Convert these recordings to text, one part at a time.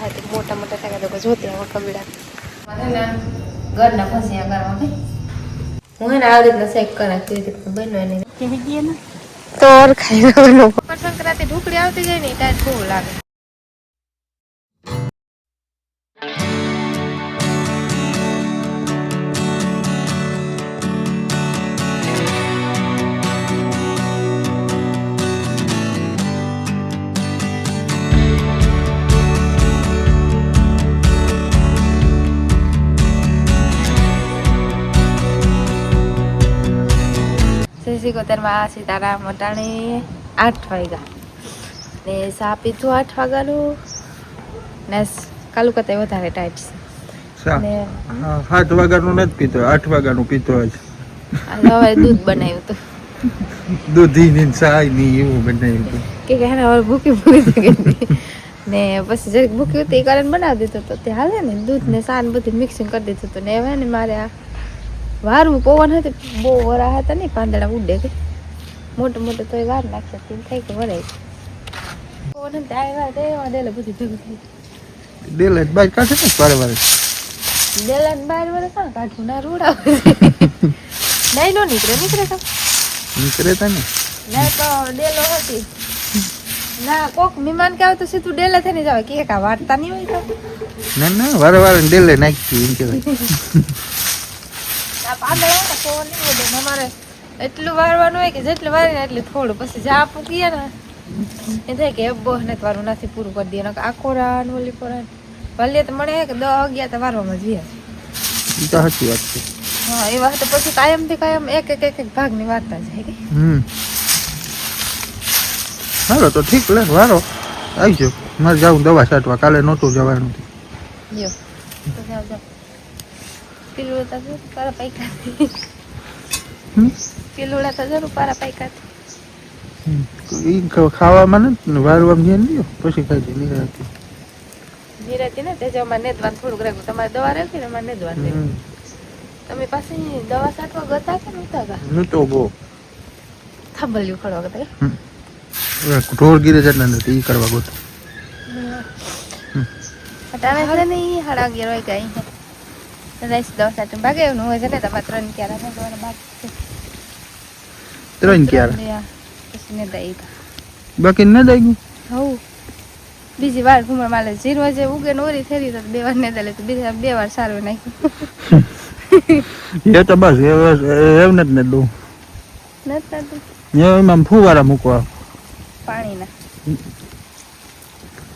है तो मोटा मोटा टका तो जोते हैं कबीड़ा ઘરના ફસિયા કરવા ભાઈ હું એને આવી રીતના શેક કરા કેવી રીતના બનવાની કેવી દે ને તો ખાઈ લેવાનું સંક્રાંતિ ઢુકડી આવતી જાય ને ટાઈટ બહુ લાગે સિકોતેરમાં સીતારામ અટાણે 8 વાગ્યા ને સા પીધું 8 વાગ્યાનું ને કાલુ કરતા વધારે ટાઈટ છે ને 7 વાગ્યાનું નથી પીતો 8 વાગ્યાનું પીતો જ હવે દૂધ બનાવ્યું હતું દૂધી ની ચાય ની એવું બનાવ્યું હતું કે હવે ભૂખી થઈ ગઈ ને પછી જરીક ભૂખી હતી એ કારણ બનાવી દીધું તો તે હાલે ને દૂધ ને સાન બધું મિક્સિંગ કરી દીધું હતું ને હવે ને મારે આ વારવું પવન હતી બહુ વરા હતા ને પાંદડા ઉડે કે મોટું મોટું તો વાર નાખ્યા તેમ થાય કે વરાય પવન હતા આવ્યા તે ડેલા બધી ભેગું થઈ ડેલા બાર કાઢે ને વારે વારે ડેલા બાર વારે કાં કાઢું ના રૂડા નહીં નો નીકળે તો નીકળે તા ને ના તો ડેલો હતી ના કોક મહેમાન કે આવે તો સીધું ડેલા થઈને જાવ કે કા વાર્તા નહીં હોય તો ના વારે વારે ડેલે નાખી એમ કહેવાય પાંદડા પવન નહીં ઉડે અમારે એટલું વારવાનું હોય કે જેટલું વારે ને એટલું થોડું પછી જા પૂકીએ ને એ થાય કે બહુ ને વારું નથી પૂરું કરી દઈએ આખો રાન ઓલી પર ભલે તો મળે કે 10-11 તો વારવામાં જ સાચી વાત છે હા એ વાત પછી કાયમથી કાયમ એક ભાગની વાર્તા જાય કે હાલો તો ઠીક લે વારો આવજો મારે જાઉં દવા છાંટવા કાલે નહોતું જવાનું જો તો જાવ પેલું તો પારા પાઈકા પેલું તો જરૂર પારા પાઈકા ખાવામાં ને વારવામાં ગયા નહીં પછી ખાઈ નિરાતી ને તે જવામાં નેદવાનું થોડુંક રાખ્યું તમારે દવા રાખી ને અમારે નેદવાનું તમે પાસે દવા છાંટવા ગતા કે નહોતા ગા નહોતો બહુ થાંભલ્યું ખડવા ગતા ઢોર ગીરે જતા નથી એ કરવા ગોતો અટાણે હવે નહીં 11:30 વાગ્યા રાઈસ દવા છાંટવા ભાગે એવું હોય છે ને તમારે 3 ક્યારા છાંટવાના બાકી 3 ક્યારા પછી ને દઈ બાકી ન દઈ ગયું હવ બીજી વાર ઘુમર માલે 0 વાગે ઉગે નોરી થઈ તો 2 વાર ને દલે તો બીજા 2 વાર સારું નાખ્યું એ તો બસ એવું નથી ને દઉં નથી એમાં ફુવારા મૂકવા પાણીના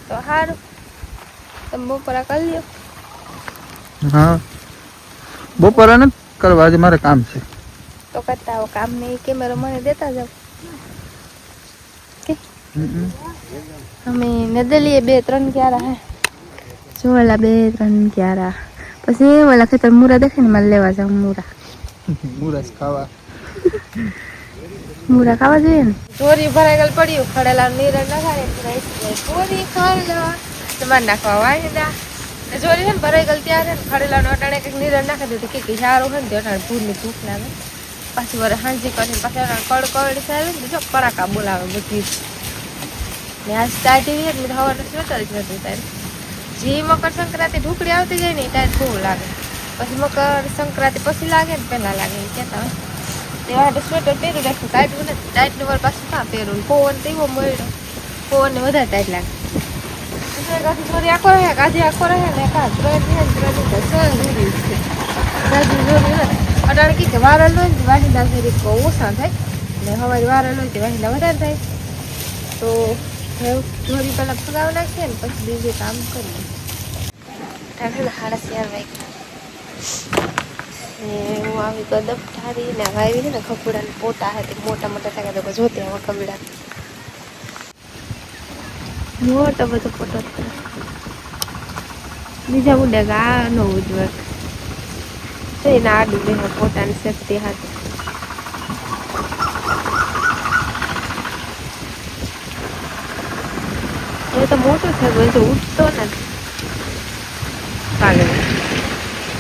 તો સારું તમે બપોરા કરી લ્યો હા બપોરા નથી કરવા આજે મારે કામ છે તો કરતા આવો કામ નહીં કેમેરો મને દેતા જાવ અમે નદલીએ 2-3 ક્યારા હે જોવાલા 2-3 ક્યારા પછી ઓલા ખેતર મૂરા દેખે ને મારે લેવા જાવ મૂરા ખાવા જોઈએ ને ચોરી ભરાઈ ગયેલ પડ્યું ખડેલા નીર નખાડે ચોરી ખાઈ લેવા તમારે નાખવા વાયદા ચોરી છે ને ભરાઈ ગયેલ ત્યારે ખડેલા અટાણે કંઈક નીર નાખી દીધું કે સારું હોય ને તો અટાણે ભૂરની ભૂખ લાગે પાછી વરે હાંજી કરીને પાછી કડકડ આવે ને જો કડાકા બોલાવે બધી ને આ સ્ટાર્ટિંગ એટલે હવાને સ્વેટર જ નથી તારે જે મકર સંક્રાંતિ ઢુકડી આવતી જાય ને એ ટાઈટ બહુ લાગે પછી મકર સંક્રાંતિ પછી લાગે ને પહેલાં લાગે એ કહેતા હોય તે માટે સ્વેટર પહેરી રાખ્યું ટાઈટનું નથી ટાઈટનું વાર પાછું કાં પહેરું પવન તો એવો મળ્યો પવનને વધારે ટાઈટ લાગે ચોરી આખો રહે આજે આખો રહે ને કાં 3 દિવસ જોરી છે અટાણે કે વારલ હોય ને વાહિંદા ફેરી ઓછા થાય ને હવારે વારલ હોય તો વાહિંદા વધારે થાય તો ચોરી પહેલાં ફગાવી નાખીએ ને પછી બીજું કામ કરીએ ટાઢેલા 4:30 વાગ્યા હું આવી ગદબ ઠારી ને વાવી છે ને ખપુડા ને પોતા હે મોટા મોટા ટકા તો જોતે આવા કબીડા મોટો બધો પોતો બીજા ઉડે આ નો ઉજવે તો એના આડું બે પોતાની શક્તિ હાથ એ તો મોટો થઈ ગયો તો ઉઠતો નથી પાગલ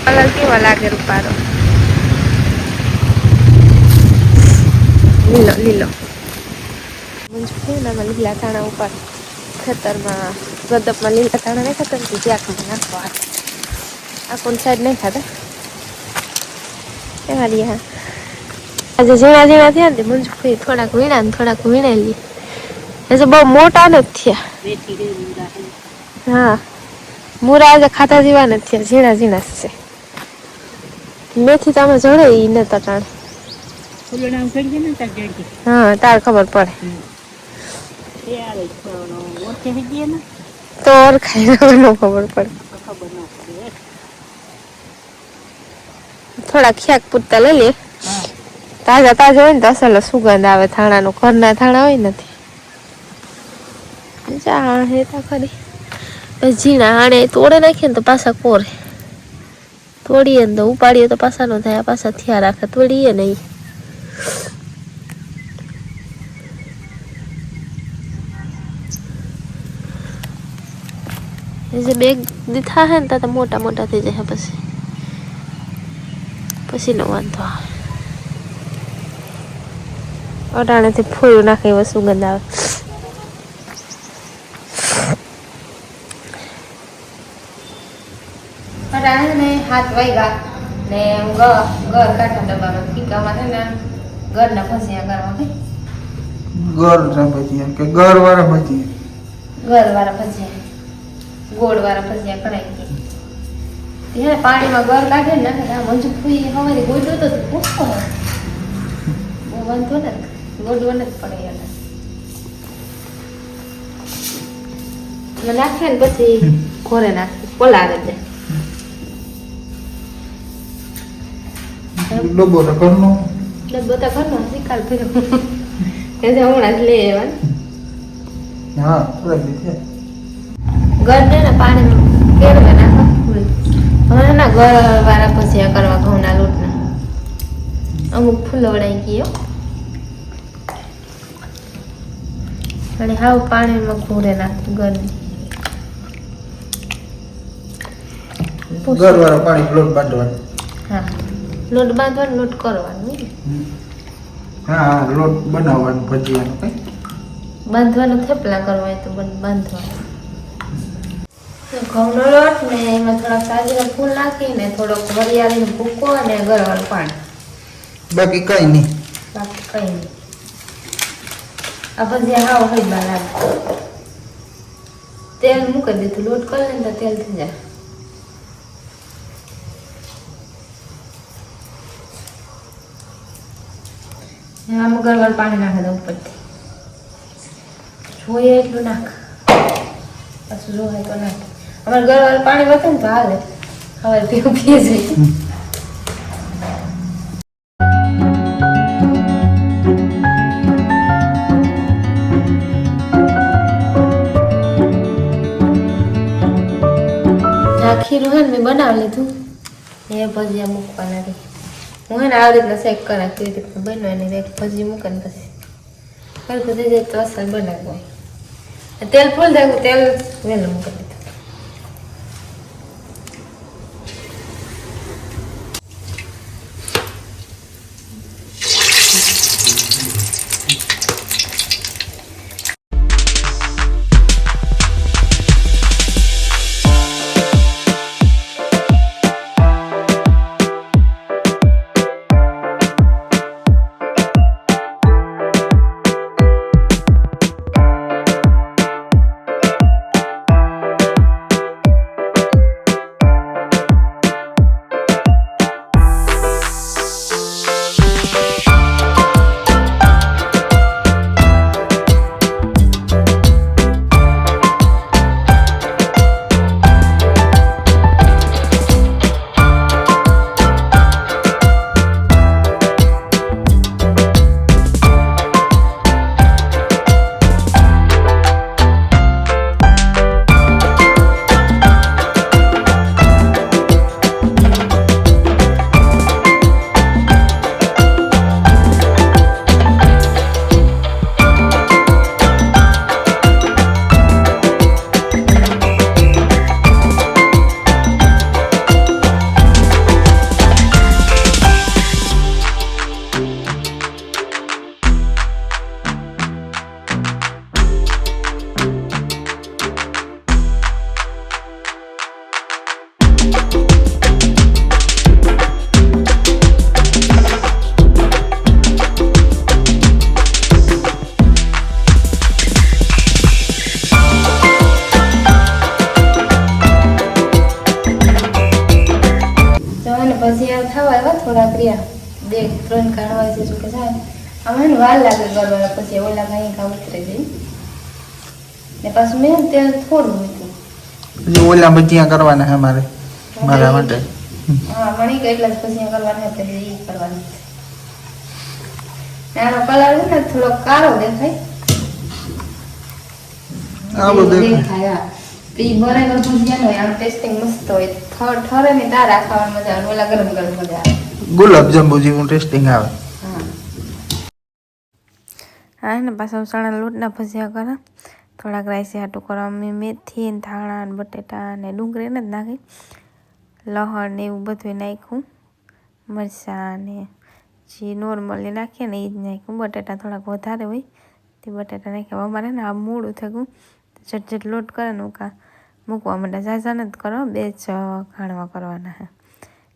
કલર કેવા લાગે રૂપારો લીલો લીલો લીલા ધાણા ઉપર ખેતરમાં ગદપમાં લીલા ધાણા નહીં ખાતા ને ત્યાં નાખવા આ કોણ સાઈડ નહીં ખાતા એમાં હા આજે ઝીણા ઝીણા થયા ને મંજુ થોડાક વીણા ને થોડાક વીણેલી હજુ બહુ મોટા નથી થયા હા મૂરા આજે ખાતા જેવા નથી થયા ઝીણા ઝીણા છે મેથી તમે જડે ઈ ને તટાણ હા તાર ખબર પડે તો ખાઈ ન ખબર પડે થોડા ખ્યાક પૂરતા લઈ લે તાજા તાજા હોય ને તો અસલ સુગંધ આવે થાણાનું ઘરના થાણા હોય નથી જા હે તા ખરી ઝીણા હાણે તોડે નાખીએ ને તો પાછા કોરે તોડીએ ને તો ઉપાડીએ તો પાછા નો થાય પાછા થયા રાખે તોડીએ ને જે બેગ દીધા હે ને તો મોટા મોટા થઈ જાય પછી નો વાંધો આવે અટાણેથી ફૂલ નાખે એવો સુગંધ આવે અટાણે ને 7 વાગ્યા ને ઘર કાઢા ડબ્બામાં કીકામાં છે ને ઘરના ભજીયા કરવા કે ઘર વાળા ભજીયા ગોળ વાળા ભજીયા કરાવી દે પાણીમાં ઘર કાઢે ને મંજુ ફૂઈ હવારે ગોળ્યો તો પૂછતો બહુ વાંધો ને ગોળવો નથી પડે એને નાખે ને પછી ઘોરે નાખે પલાળે દે ડબ્બો તો ઘરનો શીખાડ ફેર્યો હમણાં જ લઈ આવ્યા હા થોડાક દીધે ઘર ને પાણી કેળવે નાખો હવે ના ઘર વાળા ભજીયા કરવા ઘઉંના લોટના અમુક ફૂલવડાઈ ગયો અને હાવ પાણીમાં ઘોરે નાખું ઘરની ઘર વાળા પાણી લોટ બાંધવાનો હા લોટ બાંધવાનો લોટ કરવાનો હા લોટ બનાવવાનો ભજીયાનો કઈ બાંધવાનો થેપલા કરવા હોય તો બાંધવાનો ઘઉંનો લોટ ને એમાં થોડા સાજીના ફૂલ નાખીને થોડોક વરિયાળીનો ભૂકો અને ગરવાનું પાણી બાકી કઈ નહીં બાકી કઈ નહીં આ ભજીયા હાવ હોય લાગે તેલ મૂકી દીધું લોટ કરી લે તો તેલ થઈ જાય આમાં ગરવાનું પાણી નાખી દઉં ઉપરથી જોઈએ એટલું નાખ પાછું જોવાય તો નાખ અમારે ગરવાનું પાણી વધે ને તો હાલે હવે પીવું પીએ જઈએ ખીરું હે ને મેં બનાવી લીધું એ ભજીયા મૂકવાના રહી હું હે ને આવી રીતના શેક કરા કેવી રીતના બનવાની એક ભજી મૂકે ને પછી હલકું થઈ જાય તો અસર બનાવવું તેલ ફૂલ થાય તેલ વહેલું મૂકી દીધું થવા આવ્યા થોડાક રહ્યા 2-3 કાઢવા છે જો કે થાય આમાં એને વાર લાગે ગરવાના પછી ઓલા કાંઈ કા ઉતરે જાય ને પાછું મેં તેલ થોડું મૂક્યું પછી ઓલા ભજીયા કરવાના છે મારે મારા માટે હા મણી કે એટલા જ ભજીયા કરવાના હતા એ કરવાના છે આનો કલર છે ને થોડો કાળો દેખાય આવો દેખાય દેખાય ઈ બરાબર ભજીયા નો આમ ટેસ્ટિંગ મસ્ત હોય ઠરે ને તારા ખાવાની મજા આવે ઓલા ગરમ ગરમ મજા આવે ગુલાબ જાંબુ જેવું ટેસ્ટિંગ આવે હા ને પાછા ચણા લોટના ભજીયા કરે થોડાક રાઈસી હાટું કરવા મેથી ને ધાણા ને બટેટા ને ડુંગળી ને જ નાખી લહણ ને એવું બધું નાખ્યું મરચાં ને જે નોર્મલી નાખીએ ને એ જ નાખ્યું બટેટા થોડાક વધારે હોય તે બટેટા નાખ્યા અમારે ને આ મોડું થઈ ગયું ઝટ લોટ કરે ને મૂકવા માટે ઝાઝા નથી કરવા 2 જ ખાણવા કરવાના છે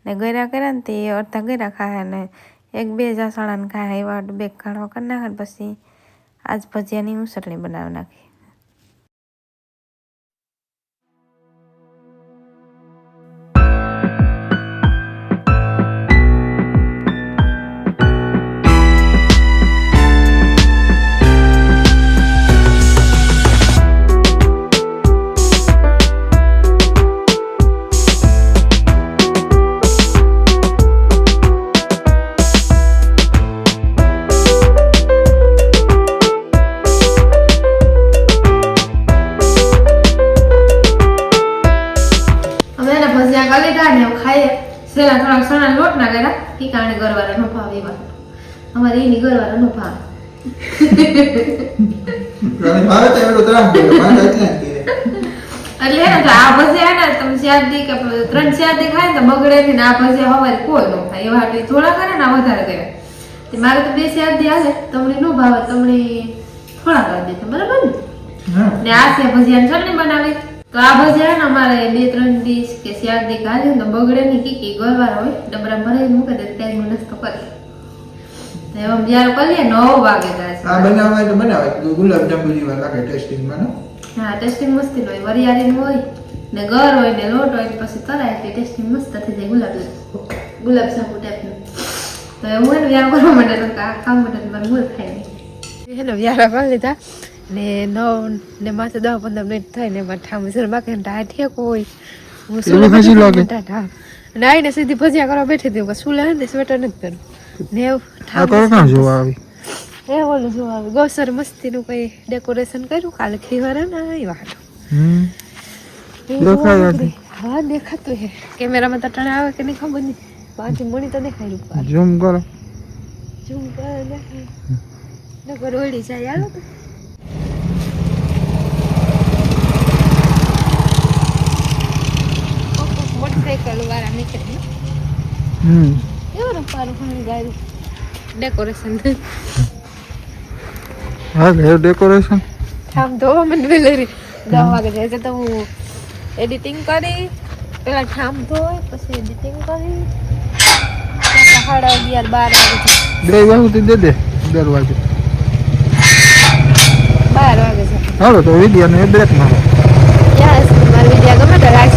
ને ગળ્યા કર્યા ને તે અડધા ગળ્યા ખાય ને 1-2 જાસણાને ખાય એવા 2 ખાણવા કરી નાખે પછી આજ ભજીયાની ઉસળણી બનાવી નાખી સેલા થોડા સણા લોટ ના કર્યા ઈ કારણે ગરવારા નો ભાવ એવા અમારે એની ગરવારા નો ભાવ રાણી મારે તો એવડો ત્રાસ પડ્યો મારે એટલે એટલે ને આ ભજીયા ને તમે 4 દી કે 3-4 દી ખાય ને તો બગડે ને આ ભજીયા હવારે કોઈ નો ખાય એવા એટલે થોડા કરે ને વધારે કરે તે મારે તો 2-4 દી આવે તમને નો ભાવે તમને થોડા કરી દે બરાબર ને આ છે ભજીયાની ચટણી બનાવી તો આ ભજીયા ને અમારે 2-3 દિવસ કે 4 દી કાઢે ને બગડે ની કીકી ગરવાર હોય ડબરા ભરાઈ મૂકે દે ત્યારે નાસ્તો કરી એમ જ્યારે કરીએ 9 વાગે જાય આ બનાવાય તો બનાવાય ગુલાબ જાંબુ જેવા લાગે ટેસ્ટિંગ માં હા ટેસ્ટિંગ મસ્તી હોય વરિયાળી હોય ને ગર હોય ને લોટ હોય પછી તરાય એટલે ટેસ્ટિંગ મસ્ત થઈ જાય ગુલાબ જાંબુ ટાઈપનું તો હું એને વ્યાર કરવા માટે તો ખાવા માટે મારે મૂળ થાય નહીં એને વ્યારા કરી લીધા ને 9 ને માથે 10-15 મિનિટ થાય ને એમાં ઠામ સર બાકી ઢા ઠેકો હોય હું સુલે પછી લાગે ઢા ને આઈને સીધી ભજીયા કરવા બેઠી હતી કે સુલે ને સ્વેટર નથી પહેરું ને ઠામ કોણ જોવા આવી એ ઓલું જો આવે ગોસર મસ્તીનું કઈ ડેકોરેશન કર્યું કાલે ખીવારા ને આવ્યા હતું હા દેખાતું હે કેમેરામાં તો ટણે આવે કે નહીં ખબર નહીં પાછી મોણી તો દેખાય રૂપ ઝૂમ કરો દેખાય ઓળી જાય હાલો તો મોટરસાઇકલ વાળા નીકળે એવું રૂપારું ઘણી ગાયું ડેકોરેશન હા ઘેર ડેકોરેશન ઠામ ધોવા મને વેલેરી 10 વાગે જાય છે તો હું એડિટિંગ કરી પેલા ઠામ ધોઈ પછી એડિટિંગ કરી 11:30 12 વાગે 2 વાગે દે 12 વાગે 12 વાગે છે હાલો તો વિડિયો ને બ્રેક મારો યસ મારો વિડિયો ગમે તો લાઈક